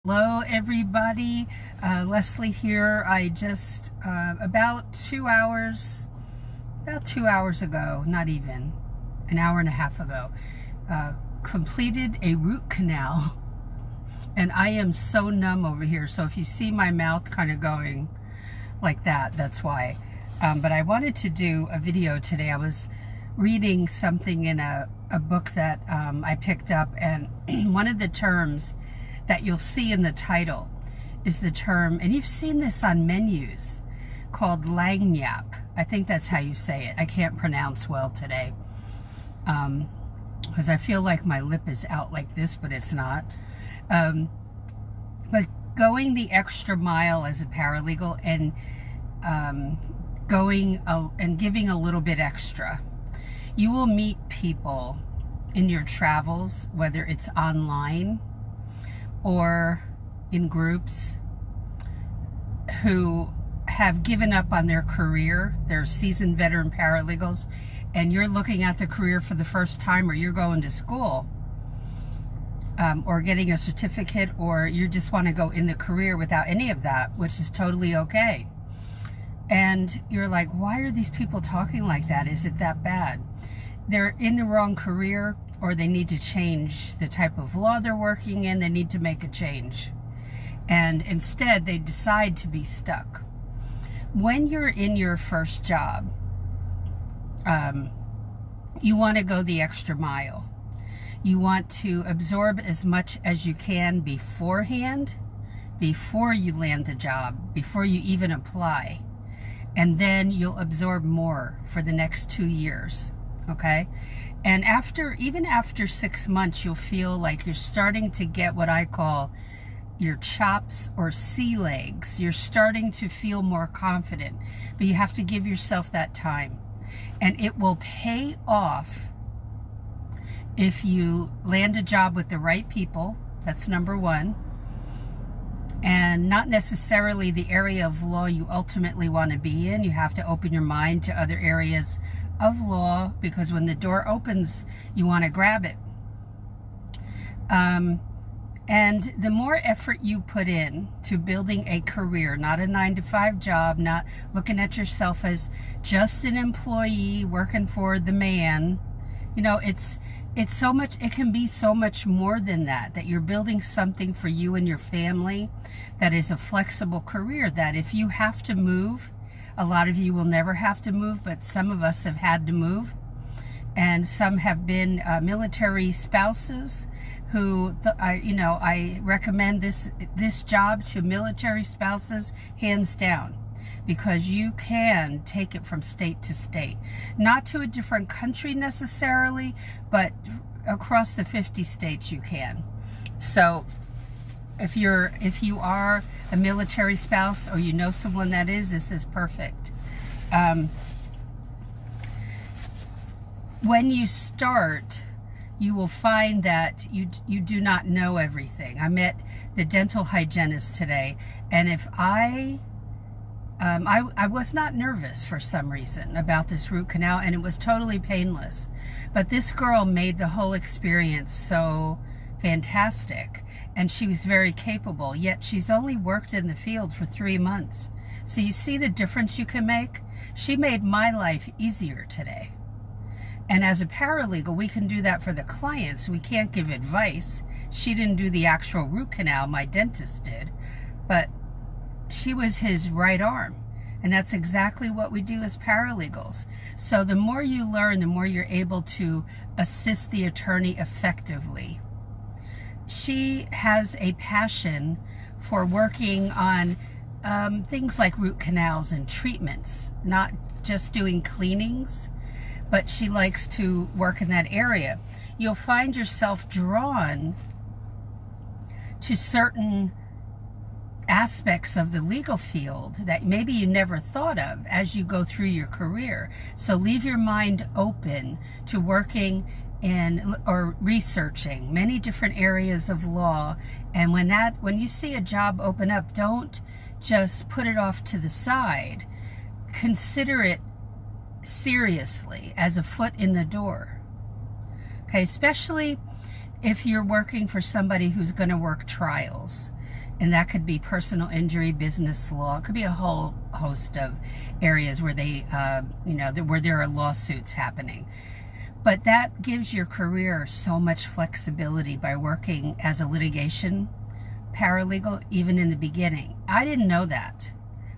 Hello everybody, Leslie here. I just about 2 hours ago, not even an hour and a half ago, completed a root canal, and I am so numb over here. So if you see my mouth kind of going like that, that's why. But I wanted to do a video today. I was reading something in a book that I picked up, and one of the terms that you'll see in the title is the term, and you've seen this on menus, called Lagniappe. I think that's how you say it. I can't pronounce well today because I feel like my lip is out like this, but it's not. But going the extra mile as a paralegal and giving a little bit extra. You will meet people in your travels, whether it's online or in groups, who have given up on their career. They're seasoned veteran paralegals, and you're looking at the career for the first time, or you're going to school, or getting a certificate, or you just want to go in the career without any of that, which is totally okay. And you're like, why are these people talking like that? Is it that bad? They're in the wrong career, or they need to change the type of law they're working in. They need to make a change. And instead, they decide to be stuck. When you're in your first job, you want to go the extra mile. You want to absorb as much as you can beforehand, before you land the job, before you even apply. And then you'll absorb more for the next 2 years. Okay? And even after 6 months, you'll feel like you're starting to get what I call your chops or sea legs. You're starting to feel more confident, but you have to give yourself that time. And it will pay off if you land a job with the right people. That's number one. And not necessarily the area of law you ultimately want to be in. You have to open your mind to other areas of law, because when the door opens, you want to grab it. And the more effort you put in to building a career, not a 9-to-5 job, not looking at yourself as just an employee working for the man, you know, it's so much. It can be so much more than that, that you're building something for you and your family that is a flexible career, that if you have to move, a lot of you will never have to move, but some of us have had to move. And some have been military spouses who, I recommend this job to military spouses, hands down, because you can take it from state to state. Not to a different country necessarily, but across the 50 states you can. So if you are a military spouse, or you know someone that is, this is perfect. When you start, you will find that you do not know everything. I met the dental hygienist today, and if I was not nervous for some reason about this root canal, and it was totally painless. But this girl made the whole experience so fantastic, and she was very capable, yet she's only worked in the field for 3 months. So you see the difference you can make? She made my life easier today. And as a paralegal, we can do that for the clients. We can't give advice. She didn't do the actual root canal, my dentist did, but she was his right arm. And that's exactly what we do as paralegals. So the more you learn, the more you're able to assist the attorney effectively. She has a passion for working on things like root canals and treatments, not just doing cleanings, but she likes to work in that area. You'll find yourself drawn to certain aspects of the legal field that maybe you never thought of as you go through your career. So leave your mind open to working in or researching many different areas of law. And when you see a job open up, don't just put it off to the side. Consider it seriously as a foot in the door. Okay, especially if you're working for somebody who's going to work trials. And that could be personal injury, business law. It could be a whole host of areas where they, where there are lawsuits happening. But that gives your career so much flexibility by working as a litigation paralegal, even in the beginning. I didn't know that.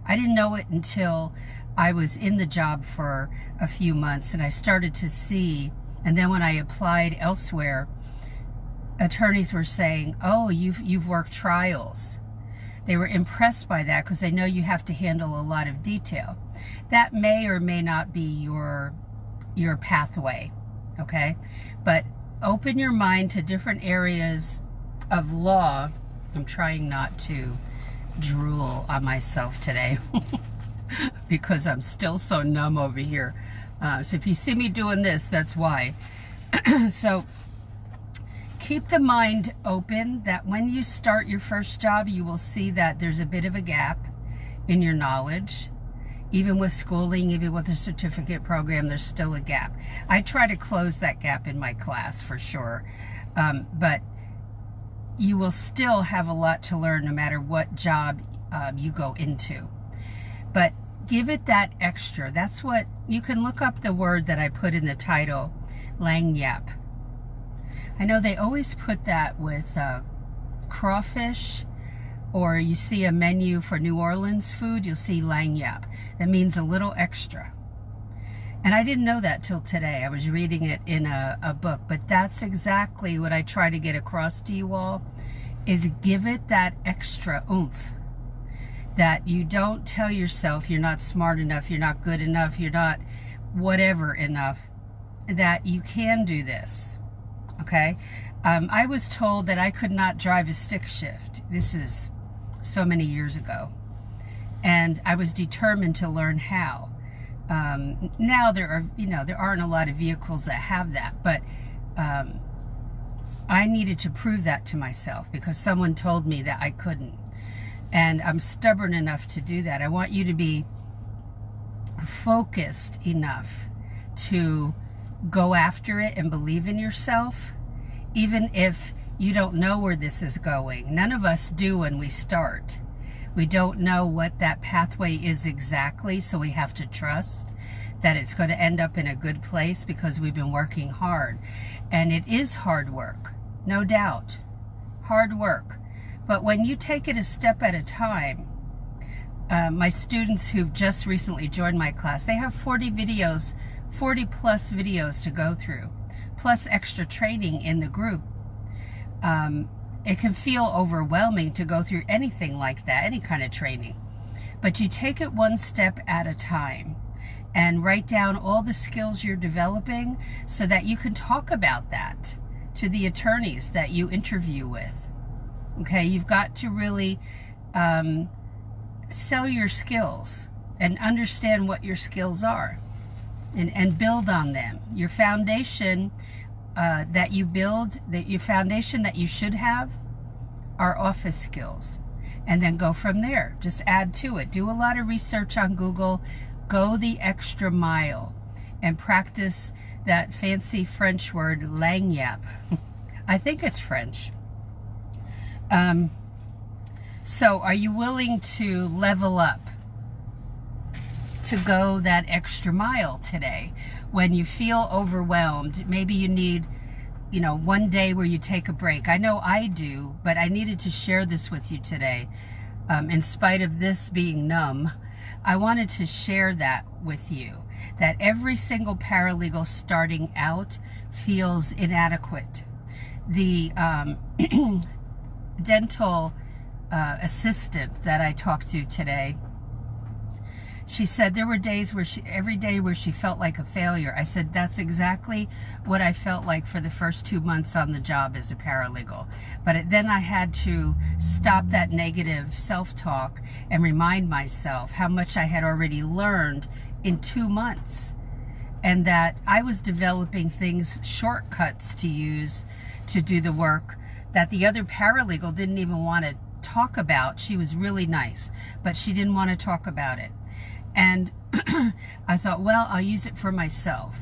I didn't know it until I was in the job for a few months, and I started to see, and then when I applied elsewhere, attorneys were saying, oh, you've worked trials. They were impressed by that because they know you have to handle a lot of detail. That may or may not be your pathway, okay? But open your mind to different areas of law. I'm trying not to drool on myself today because I'm still so numb over here. So if you see me doing this, that's why. So keep the mind open that when you start your first job, you will see that there's a bit of a gap in your knowledge. Even with schooling, even with a certificate program, there's still a gap. I try to close that gap in my class for sure. But you will still have a lot to learn no matter what job you go into. But give it that extra. That's what, you can look up the word that I put in the title, Lagniappe. I know they always put that with crawfish, or you see a menu for New Orleans food, you'll see Lagniappe. That means a little extra. And I didn't know that till today. I was reading it in a book, but that's exactly what I try to get across to you all, is give it that extra oomph. That you don't tell yourself you're not smart enough, you're not good enough, you're not whatever enough, that you can do this. Okay, I was told that I could not drive a stick shift. This is so many years ago, and I was determined to learn how. Now there aren't a lot of vehicles that have that, but I needed to prove that to myself because someone told me that I couldn't, and I'm stubborn enough to do that. I want you to be focused enough to go after it and believe in yourself, even if you don't know where this is going. None of us do when we start. We don't know what that pathway is exactly, so we have to trust that it's going to end up in a good place because we've been working hard. And it is hard work, no doubt. Hard work. But when you take it a step at a time, my students who've just recently joined my class, they have 40 plus videos to go through, plus extra training in the group. It can feel overwhelming to go through anything like that, any kind of training. But you take it one step at a time and write down all the skills you're developing so that you can talk about that to the attorneys that you interview with. Okay, you've got to really sell your skills and understand what your skills are and build on them. Your foundation that you build, your foundation that you should have are office skills. And then go from there. Just add to it. Do a lot of research on Google. Go the extra mile and practice that fancy French word, Lagniappe. I think it's French. So are you willing to level up, to go that extra mile today? When you feel overwhelmed, maybe you need, one day where you take a break. I know I do, but I needed to share this with you today. In spite of this being numb, I wanted to share that with you, that every single paralegal starting out feels inadequate. The dental assistant that I talked to today, she said there were days where every day where she felt like a failure. I said, that's exactly what I felt like for the first 2 months on the job as a paralegal. But then I had to stop that negative self-talk and remind myself how much I had already learned in 2 months. And that I was developing things, shortcuts to use to do the work that the other paralegal didn't even want to talk about. She was really nice, but she didn't want to talk about it. And I thought, well, I'll use it for myself.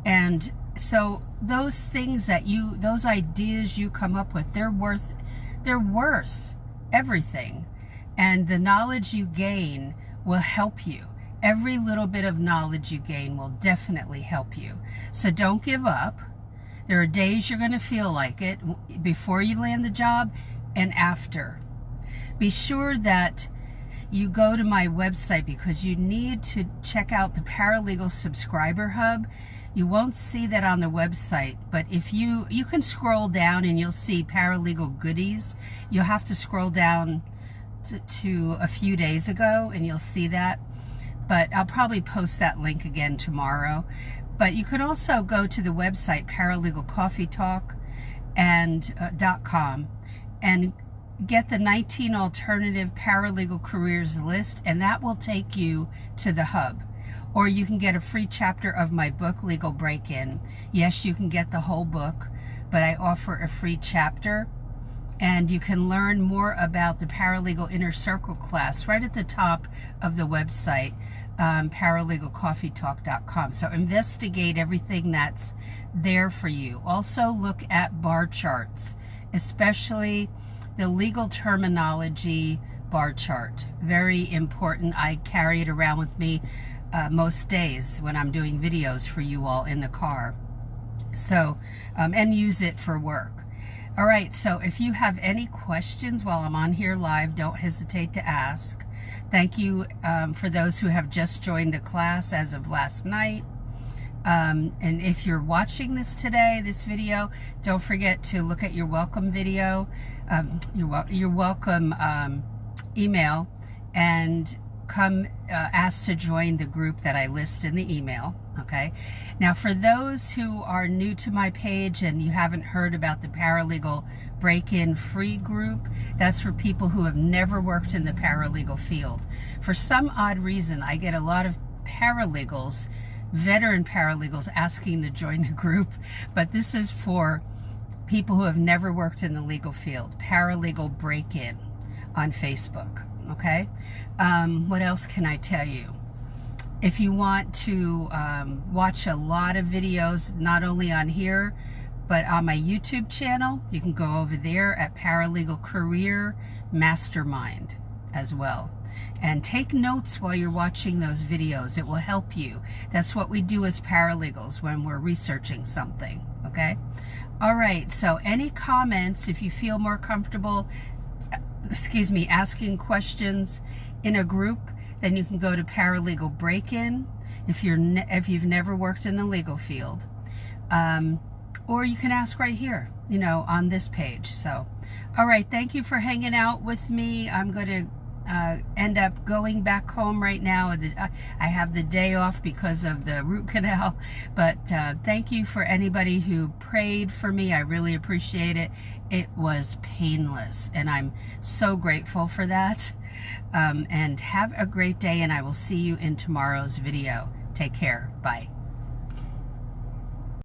And so those things that those ideas you come up with, they're worth everything. And the knowledge you gain will help you. Every little bit of knowledge you gain will definitely help you. So don't give up. There are days you're going to feel like it before you land the job and after. Be sure that you go to my website because you need to check out the Paralegal Subscriber Hub. You won't see that on the website, but if you can scroll down and you'll see paralegal goodies. You'll have to scroll down to a few days ago and you'll see that. But I'll probably post that link again tomorrow. But you could also go to the website paralegalcoffeetalk.com and get the 19 alternative paralegal careers list, and that will take you to the hub. Or you can get a free chapter of my book, Legal Break-In. Yes, you can get the whole book, but I offer a free chapter. And you can learn more about the Paralegal Inner Circle class right at the top of the website, paralegalcoffeetalk.com. So investigate everything that's there for you. Also look at bar charts, especially the legal terminology bar chart. Very important. I carry it around with me most days when I'm doing videos for you all in the car. So, and use it for work. All right, so if you have any questions while I'm on here live, don't hesitate to ask. Thank you for those who have just joined the class as of last night. And if you're watching this today, this video, don't forget to look at your welcome video, your welcome email, and come ask to join the group that I list in the email. Okay. Now, for those who are new to my page and you haven't heard about the Paralegal Break-In free group, that's for people who have never worked in the paralegal field. For some odd reason, I get a lot of paralegals, veteran paralegals, asking to join the group, but this is for people who have never worked in the legal field. Paralegal Break-In on Facebook. Okay. What else can I tell you? If you want to watch a lot of videos, not only on here, but on my YouTube channel, you can go over there at Paralegal Career Mastermind as well. And take notes while you're watching those videos. It will help you. That's what we do as paralegals when we're researching something. Okay? All right. So any comments, if you feel more comfortable, asking questions in a group, then you can go to Paralegal Break-In if you've never worked in the legal field, or you can ask right here, on this page. So, all right, thank you for hanging out with me. I'm going to end up going back home right now. I have the day off because of the root canal, but thank you for anybody who prayed for me. I really appreciate it. It was painless, and I'm so grateful for that. And have a great day, and I will see you in tomorrow's video. Take care. Bye.